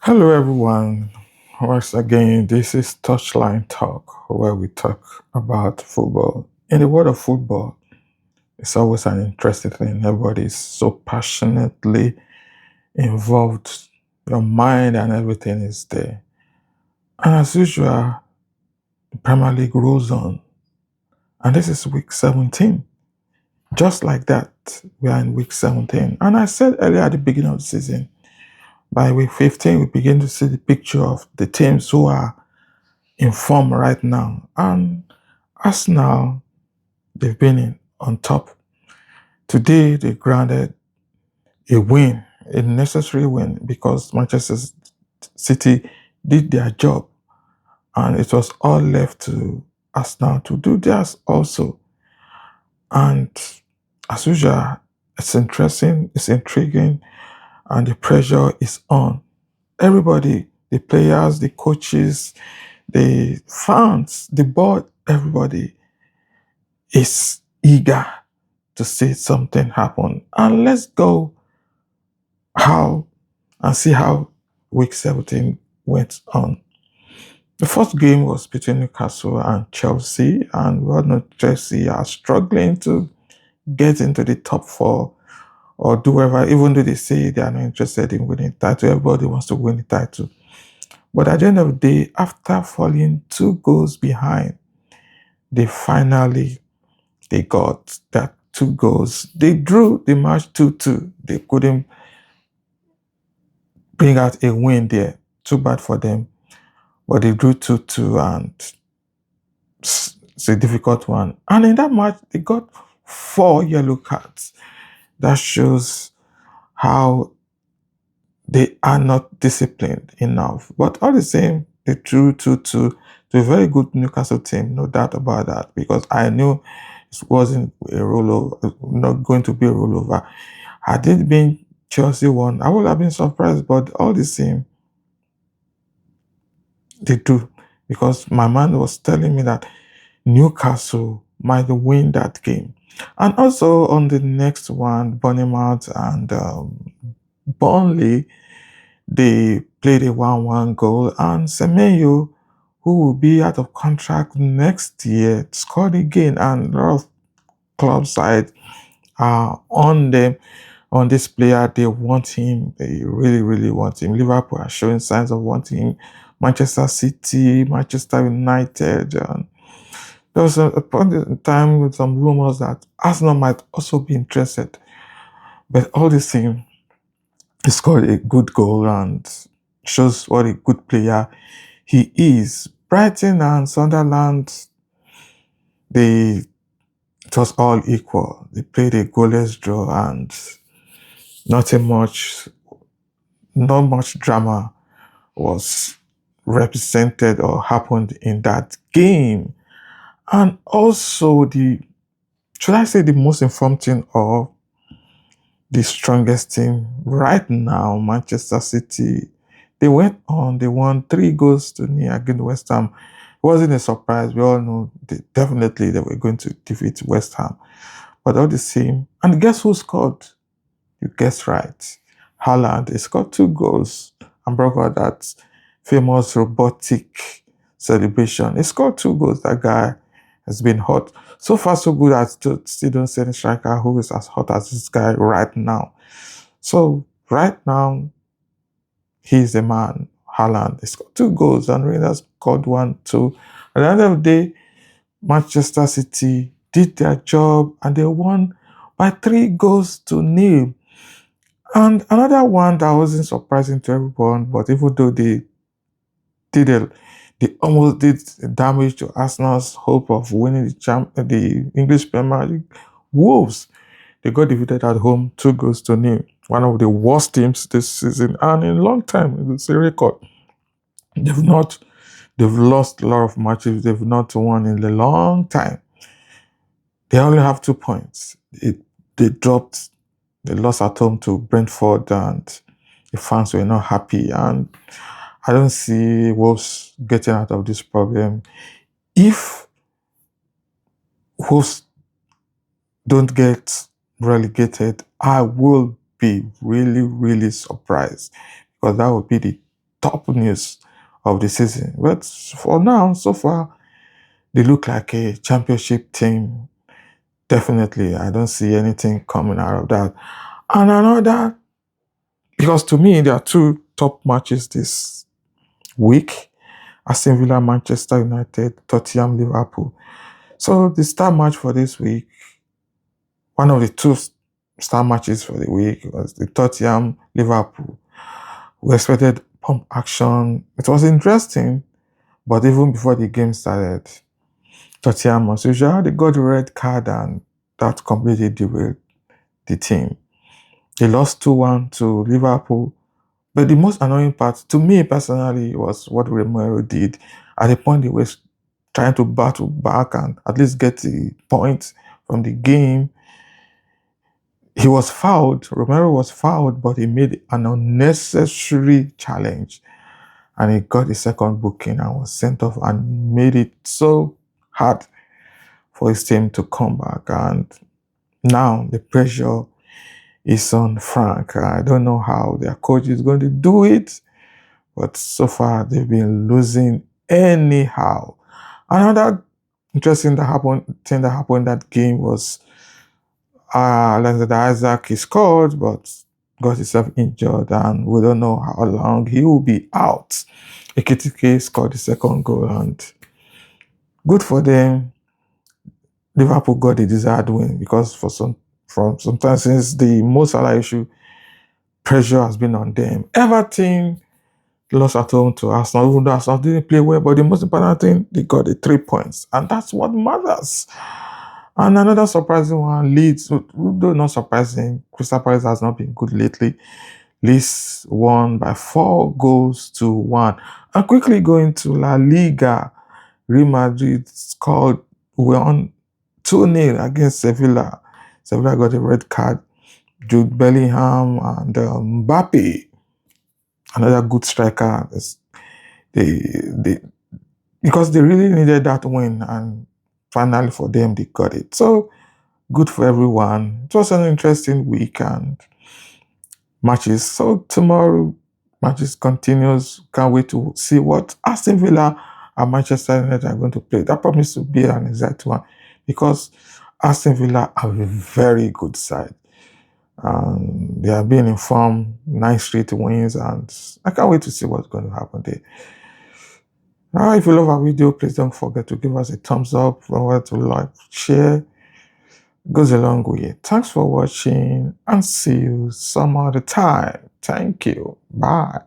Hello, everyone. Once again, this is Touchline Talk, where we talk about football. In the world of football, it's always an interesting thing. Everybody is so passionately involved. Your mind and everything is there. And as usual, the Premier League rolls on. And this is week 17. Just like that, we are in week 17. And I said earlier at the beginning of the season, by week 15, we begin to see the picture of the teams who are in form right now. And Arsenal, they've been on top. Today, they granted a win, a necessary win, because Manchester City did their job. And it was all left to Arsenal to do theirs also. And as usual, it's interesting, it's intriguing, and the pressure is on. Everybody, the players, the coaches, the fans, the board, everybody is eager to see something happen. And let's go how and see how week 17 went on. The first game was between Newcastle and Chelsea, and we all know Chelsea are struggling to get into the top four or do whatever, even though they say they are not interested in winning the title. Everybody wants to win the title. But at the end of the day, after falling 2 goals behind, they finally they got that 2 goals. They drew the match 2-2. They couldn't bring out a win there. Too bad for them. But they drew 2-2, and it's a difficult one. And in that match, they got 4 yellow cards. That shows how they are not disciplined enough. But all the same, they drew 2-2 to a very good Newcastle team, no doubt about that, because I knew it wasn't a rollover, not going to be a rollover. Had it been Chelsea won, I would have been surprised, but all the same, they do, because my man was telling me that Newcastle might win that game. And also on the next one, Bournemouth and Burnley, they played a 1-1 goal, and Semenyo, who will be out of contract next year, scored again, and a lot of club side are on this player. They want him. They really, really want him. Liverpool are showing signs of wanting him. Manchester City, Manchester United. And there was a point in time with some rumors that Arsenal might also be interested. But all the same, he scored a good goal and shows what a good player he is. Brighton and Sunderland, it was all equal. They played a goalless draw, and nothing much, not much drama was represented or happened in that game. And also should I say the most informed team or the strongest team right now, Manchester City, they went on, they won 3 goals to nil against West Ham. It wasn't a surprise. We all know definitely they were going to defeat West Ham. But all the same, and guess who scored? You guessed right. Haaland, he scored 2 goals and broke out that famous robotic celebration. He scored 2 goals. That guy has been hot. So far, so good. I still don't see any striker who is as hot as this guy right now. So right now, he's the man. Haaland. He scored 2 goals, and Rangers scored 1-2. At the end of the day, Manchester City did their job, and they won by 3 goals to nil. And another one that wasn't surprising to everyone, but even though did a, they almost did damage to Arsenal's hope of winning the English Premier League, Wolves, they got defeated at home 2 goals to nil. One of the worst teams this season, and in a long time, it's a record. They've not, they've lost a lot of matches. They've not won in a long time. They only have 2 points. They dropped. They lost at home to Brentford, and the fans were not happy. And I don't see Wolves getting out of this problem. If Wolves don't get relegated, I will be really, really surprised, because that would be the top news of the season. But for now, so far, they look like a championship team. Definitely, I don't see anything coming out of that. And another, because to me, there are two top matches this week: Aston Villa, Manchester United, Tottenham, Liverpool. So the star match for this week, one of the two star matches for the week, was the Tottenham Liverpool. We expected pump action. It was interesting, but even before the game started, Tottenham, as usual, they got the red card and that completely derailed the team. They lost 2-1 to Liverpool. But the most annoying part, to me personally, was what Romero did. At the point he was trying to battle back and at least get the point from the game, he was fouled. Romero was fouled, but he made an unnecessary challenge. And he got the second booking and was sent off and made it so hard for his team to come back. And now the pressure is on Frank. I don't know how their coach is going to do it, but so far they've been losing anyhow. Another interesting thing that happened in that game was Alexander Isaac, he scored, but got himself injured, and we don't know how long he will be out. Ekitike scored the second goal, and good for them. Liverpool got the desired win because from sometimes since the Mo Salah issue, pressure has been on them. Everton lost at home to Arsenal, even though Arsenal didn't play well, but the most important thing, they got the 3 points, and that's what matters. And another surprising one, Leeds, though not surprising, Crystal Palace has not been good lately. Leeds won by 4-1. And quickly going to La Liga, Real Madrid won 2-0 against Sevilla. Sevilla got a red card. Jude Bellingham and Mbappe, another good striker. They because they really needed that win, and finally for them they got it. So good for everyone. It was an interesting week and matches. So tomorrow matches continues. Can't wait to see what Aston Villa and Manchester United are going to play. That promises to be an exact one because Aston Villa are a very good side. They are being informed, 9 straight wins, and I can't wait to see what's going to happen there. If you love our video, please don't forget to give us a thumbs up. Remember to like, share. It goes a long way. Thanks for watching and see you some other time. Thank you. Bye.